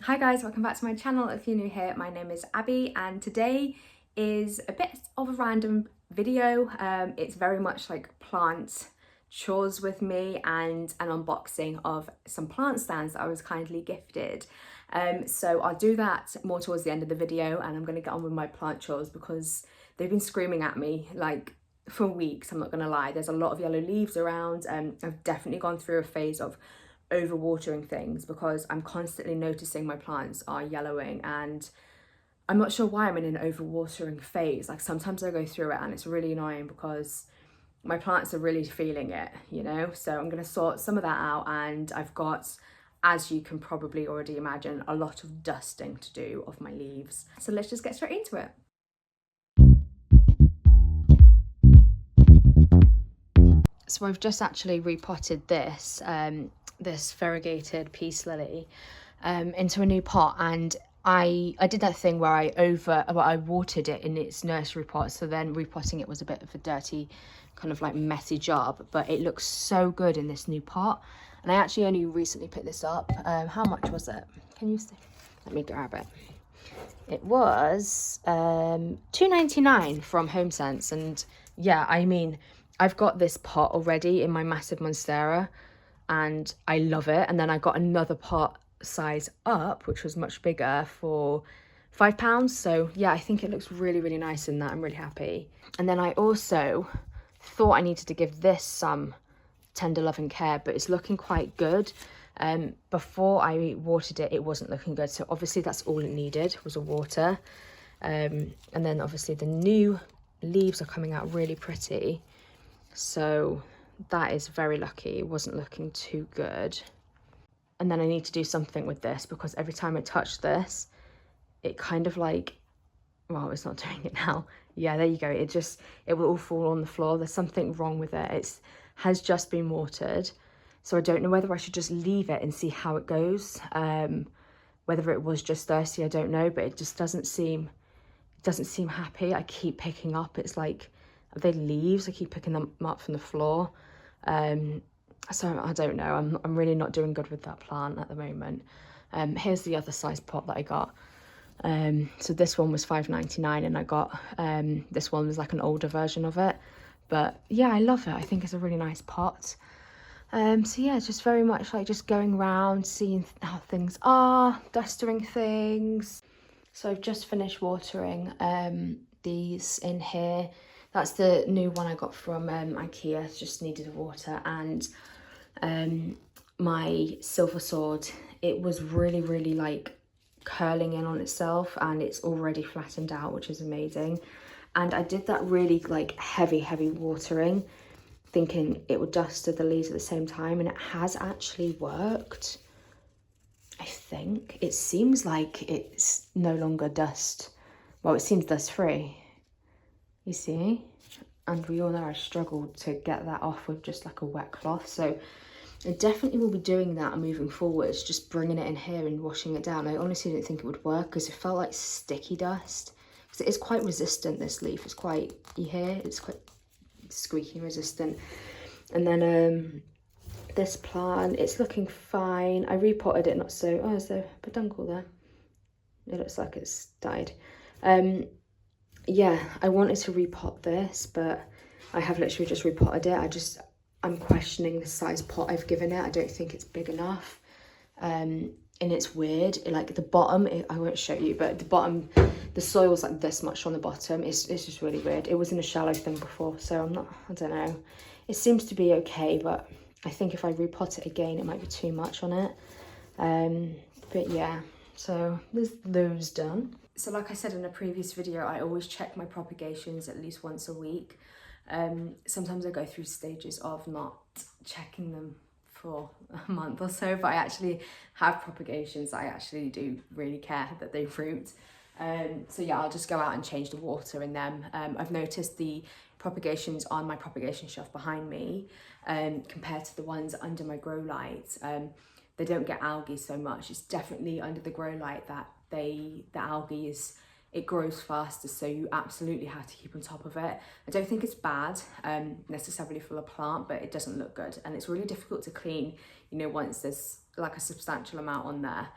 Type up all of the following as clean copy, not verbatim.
Hi guys, welcome back to my channel. If you're new here, my name is Abby and today is a bit of a random video. It's very much like plant chores with me and an unboxing of some plant stands that I was kindly gifted. So I'll do that more towards the end of the video, and I'm going to get on with my plant chores because they've been screaming at me like for weeks. I'm not going to lie. There's a lot of yellow leaves around. I've definitely gone through a phase of overwatering things because I'm constantly noticing my plants are yellowing, and I'm not sure why I'm in an overwatering phase. Like sometimes I go through it and it's really annoying because my plants are really feeling it, you know? So I'm going to sort some of that out, and I've got, as you can probably already imagine, a lot of dusting to do of my leaves. So let's just get straight into it. So I've just actually repotted this this variegated peace lily into a new pot, and I did that thing where I watered it in its nursery pot, so then repotting it was a bit of a dirty kind of like messy job, but it looks so good in this new pot. And I actually only recently picked this up. How much was it? Can you see? Let me grab it. It was £2.99 from HomeSense, and yeah, I mean, I've got this pot already in my massive monstera and I love it. And then I got another pot size up, which was much bigger, for £5. So yeah, I think it looks really, really nice in that. I'm really happy. And then I also thought I needed to give this some tender love and care, but it's looking quite good. Before I watered it, it wasn't looking good, so obviously that's all it needed was a water. And then obviously the new leaves are coming out really pretty, so that is very lucky. It wasn't looking too good. And then I need to do something with this because every time I touch this, it kind of like, well, it's not doing it now. Yeah, there you go. It will all fall on the floor. There's something wrong with it. It has just been watered. So I don't know whether I should just leave it and see how it goes. Whether it was just thirsty, I don't know, but it just doesn't seem happy. I keep picking up, it's like, are they leaves? I keep picking them up from the floor. So I don't know. I'm really not doing good with that plant at the moment. Here's the other size pot that I got. So this one was £5.99, and I got this one was like an older version of it. But yeah, I love it. I think it's a really nice pot. So yeah, it's just very much like just going around, seeing how things are, dusting things. So I've just finished watering these in here. That's the new one I got from IKEA. It's just needed a water. And my silver sword, it was really, really like curling in on itself, and it's already flattened out, which is amazing. And I did that really like heavy watering, thinking it would dust the leaves at the same time, and it has actually worked. I think it seems like it's no longer dust. Well, it seems dust free, you see. And we all know I struggled to get that off with just like a wet cloth, so I definitely will be doing that moving forwards, just bringing it in here and washing it down. I honestly didn't think it would work because it felt like sticky dust, because it is quite resistant, this leaf. It's quite, you hear, it's quite squeaky resistant. And then this plant, it's looking fine. I repotted it, not so, oh, is there a peduncle there? It looks like it's died. Yeah, I wanted to repot this, but I have literally just repotted it. I'm questioning the size pot I've given it. I don't think it's big enough. And it's weird, like the bottom, I won't show you, but the bottom, the soil's like this much on the bottom. It's just really weird. It was in a shallow thing before, so I don't know. It seems to be okay, but I think if I repot it again, it might be too much on it. But yeah, so there's those done. So like I said in a previous video, I always check my propagations at least once a week. Sometimes I go through stages of not checking them for a month or so, but I actually have propagations. I actually do really care that they root. So yeah, I'll just go out and change the water in them. I've noticed the propagations on my propagation shelf behind me compared to the ones under my grow light. They don't get algae so much. It's definitely under the grow light that the algae is, it grows faster, so you absolutely have to keep on top of it. I don't think it's bad necessarily for the plant, but it doesn't look good, and it's really difficult to clean, you know, once there's like a substantial amount on there.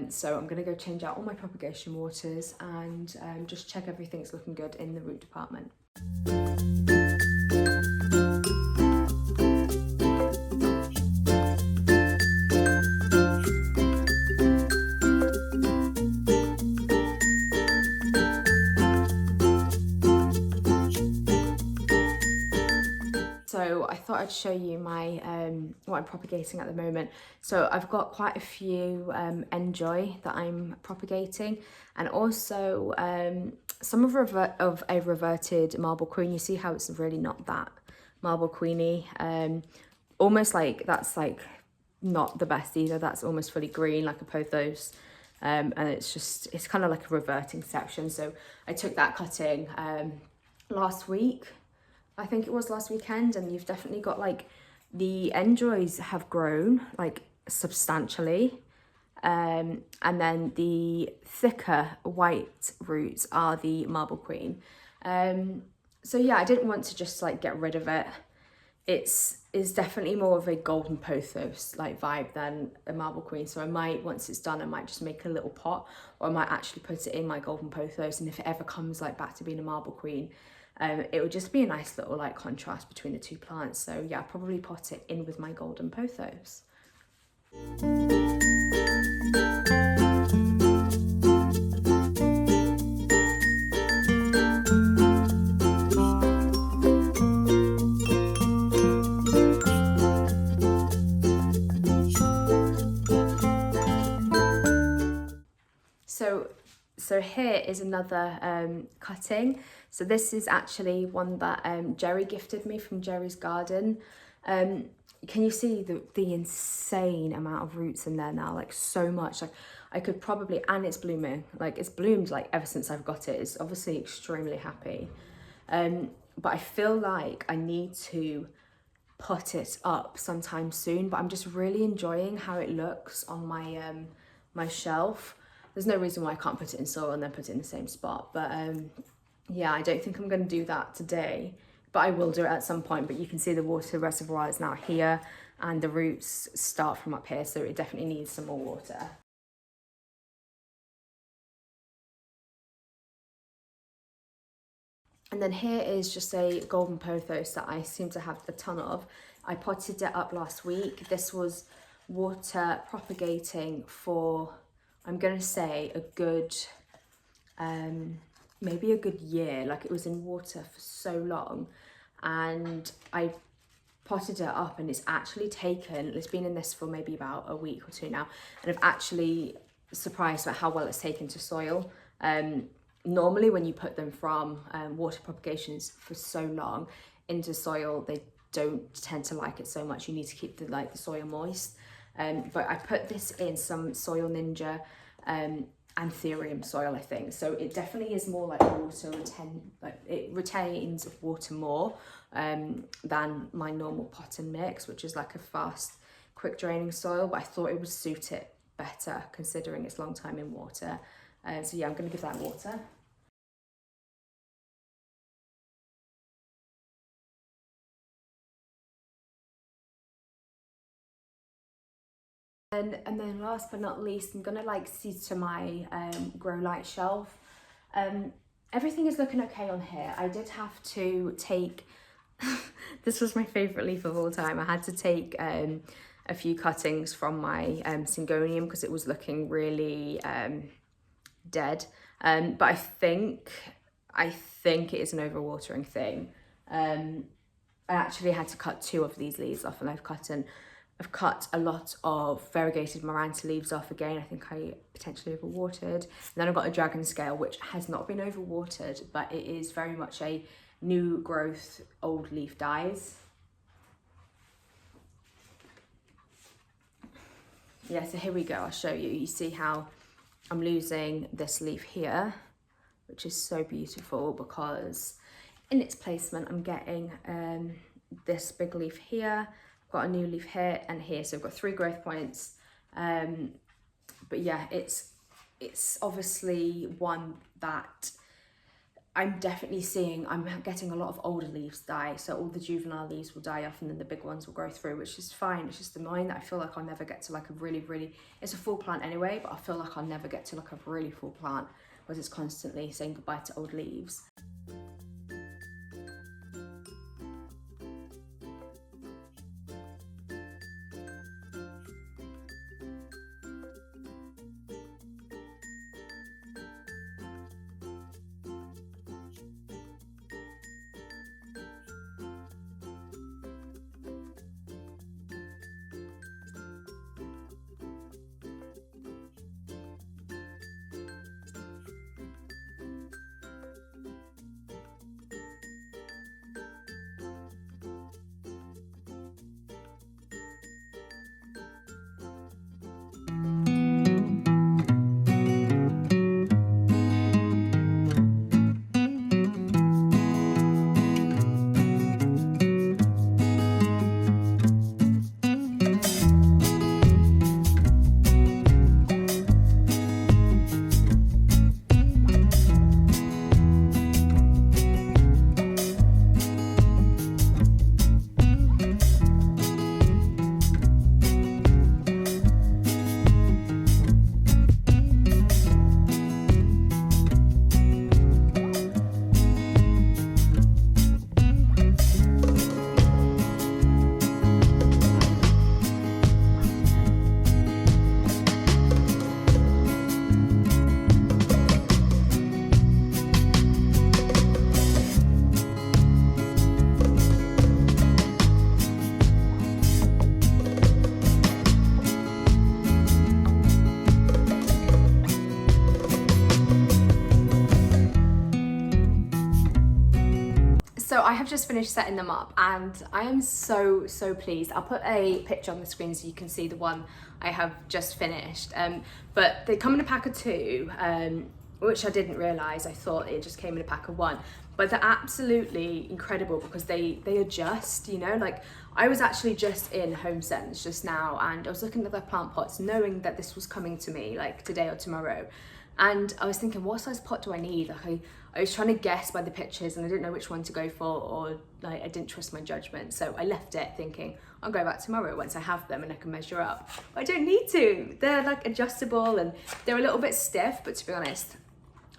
So I'm going to go change out all my propagation waters and just check everything's looking good in the root department. So I thought I'd show you my what I'm propagating at the moment. So I've got quite a few Enjoy that I'm propagating, and also some of a reverted marble queen. You see how it's really not that marble queeny, almost like that's like not the best either. That's almost fully green like a pothos. And it's kind of like a reverting section. So I took that cutting last week, I think it was last weekend, and you've definitely got like the Enjoys have grown like substantially. And then the thicker white roots are the Marble Queen. So yeah, I didn't want to just like get rid of it. It's definitely more of a golden pothos like vibe than a Marble Queen. So I might, once it's done, I might just make a little pot, or I might actually put it in my golden pothos. And if it ever comes like back to being a Marble Queen, it would just be a nice little like contrast between the two plants. So yeah, I'll probably pot it in with my golden pothos. So here is another cutting. So this is actually one that Jerry gifted me from Jerry's garden. Can you see the insane amount of roots in there now? Like so much. Like I could probably, and it's blooming. Like it's bloomed like ever since I've got it. It's obviously extremely happy. But I feel like I need to put it up sometime soon. But I'm just really enjoying how it looks on my my shelf. There's no reason why I can't put it in soil and then put it in the same spot. But yeah, I don't think I'm going to do that today, but I will do it at some point. But you can see the water reservoir is now here and the roots start from up here. So it definitely needs some more water. And then here is just a golden pothos that I seem to have a ton of. I potted it up last week. This was water propagating for, I'm going to say a good, maybe a good year. Like it was in water for so long, and I potted it up and it's actually taken, it's been in this for maybe about a week or two now, and I'm actually surprised about how well it's taken to soil. Normally when you put them from water propagations for so long into soil, they don't tend to like it so much. You need to keep the soil moist. But I put this in some Soil Ninja anthurium soil, I think. So it definitely is more like water it retains water more than my normal pot and mix, which is like a fast, quick draining soil. But I thought it would suit it better considering its long time in water. So yeah, I'm going to give that water. And then last but not least, I'm gonna seed to my grow light shelf. Everything is looking okay on here. I did have to take, this was my favourite leaf of all time. I had to take a few cuttings from my Syngonium because it was looking really dead. But I think it is an overwatering thing. I actually had to cut 2 of these leaves off, and I've cut a lot of variegated Maranta leaves off again. I think I potentially overwatered. And then I've got a dragon scale, which has not been overwatered, but it is very much a new growth, old leaf dies. Yeah, so here we go, I'll show you. You see how I'm losing this leaf here, which is so beautiful because in its placement, I'm getting this big leaf here. Got a new leaf here and here, so I've got 3 growth points. But yeah, it's obviously one that I'm definitely seeing, I'm getting a lot of older leaves die, so all the juvenile leaves will die off and then the big ones will grow through, which is fine. It's just annoying that I feel like I'll never get to like a really, it's a full plant anyway, but I feel like I'll never get to like a really full plant because it's constantly saying goodbye to old leaves. So I have just finished setting them up and I am so pleased. I'll put a picture on the screen so you can see the one I have just finished. But they come in a pack of 2, which I didn't realise. I thought it just came in a pack of 1. But they're absolutely incredible because they adjust, you know, like I was actually just in HomeSense just now and I was looking at their plant pots knowing that this was coming to me like today or tomorrow. And I was thinking, what size pot do I need? Like I was trying to guess by the pictures and I didn't know which one to go for, or like I didn't trust my judgment. So I left it thinking, I'll go back tomorrow once I have them and I can measure up. But I don't need to. They're like adjustable and they're a little bit stiff, but to be honest,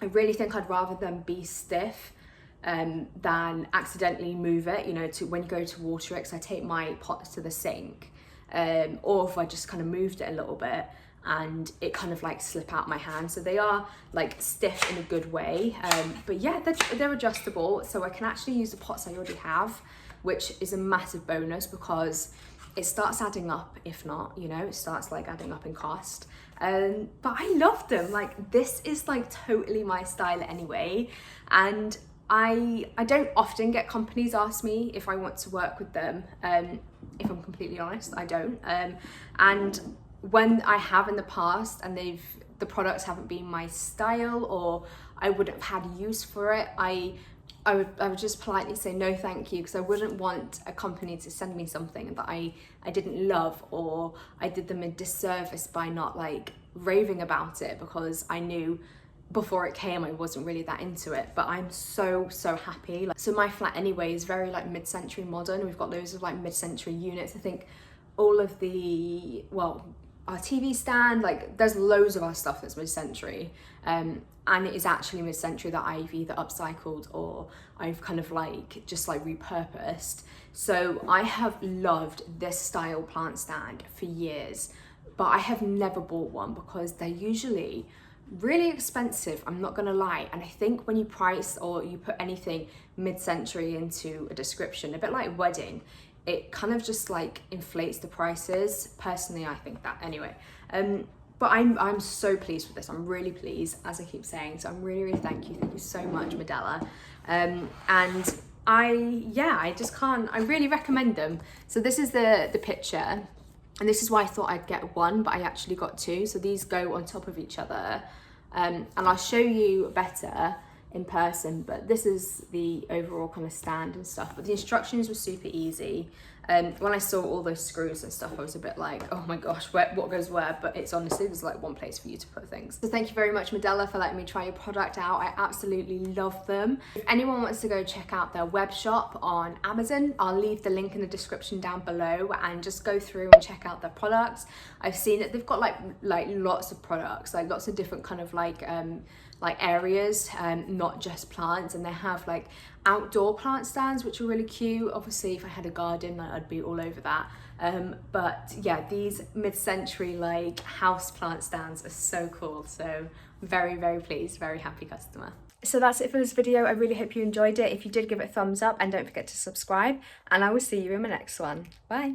I really think I'd rather them be stiff than accidentally move it, you know, to when you go to water it, because I take my pots to the sink, or if I just kind of moved it a little bit and it kind of like slip out my hand. So they are like stiff in a good way, but yeah, they're adjustable, so I can actually use the pots I already have, which is a massive bonus because it starts adding up. If not, you know, it starts like adding up in cost. But I love them. Like this is like totally my style anyway, and I don't often get companies ask me if I want to work with them. If I'm completely honest, I don't. And when I have in the past and the products haven't been my style or I wouldn't have had use for it, I would just politely say no thank you, because I wouldn't want a company to send me something that I didn't love, or I did them a disservice by not like raving about it, because I knew before it came I wasn't really that into it. But I'm so happy. Like, so my flat anyway is very like mid-century modern. We've got loads of like mid-century units. I think all of the, well, our TV stand, like there's loads of our stuff that's mid-century, and it is actually mid-century that I've either upcycled or I've kind of like just like repurposed. So I have loved this style plant stand for years, but I have never bought one because they're usually really expensive, I'm not gonna lie. And I think when you price or you put anything mid-century into a description, a bit like wedding, it kind of just like inflates the prices. Personally, I think that anyway. But I'm so pleased with this. I'm really pleased, as I keep saying. So I'm really thank you so much, Medela. And I just can't, I really recommend them. So this is the picture, and this is why I thought I'd get one, but I actually got 2. So these go on top of each other, and I'll show you better in person, but this is the overall kind of stand and stuff. But the instructions were super easy. When I saw all those screws and stuff, I was a bit like, oh my gosh, what goes where? But it's honestly, there's like one place for you to put things. So thank you very much, Medela, for letting me try your product out. I absolutely love them. If anyone wants to go check out their web shop on Amazon, I'll leave the link in the description down below, and just go through and check out their products. I've seen that they've got like lots of products, like lots of different kind of like areas, not just plants, and they have like outdoor plant stands which are really cute. Obviously if I had a garden, I'd be all over that, but yeah, these mid-century like house plant stands are so cool. So I'm very pleased, very happy customer. So that's it for this video. I really hope you enjoyed it. If you did, give it a thumbs up and don't forget to subscribe, and I will see you in my next one. Bye.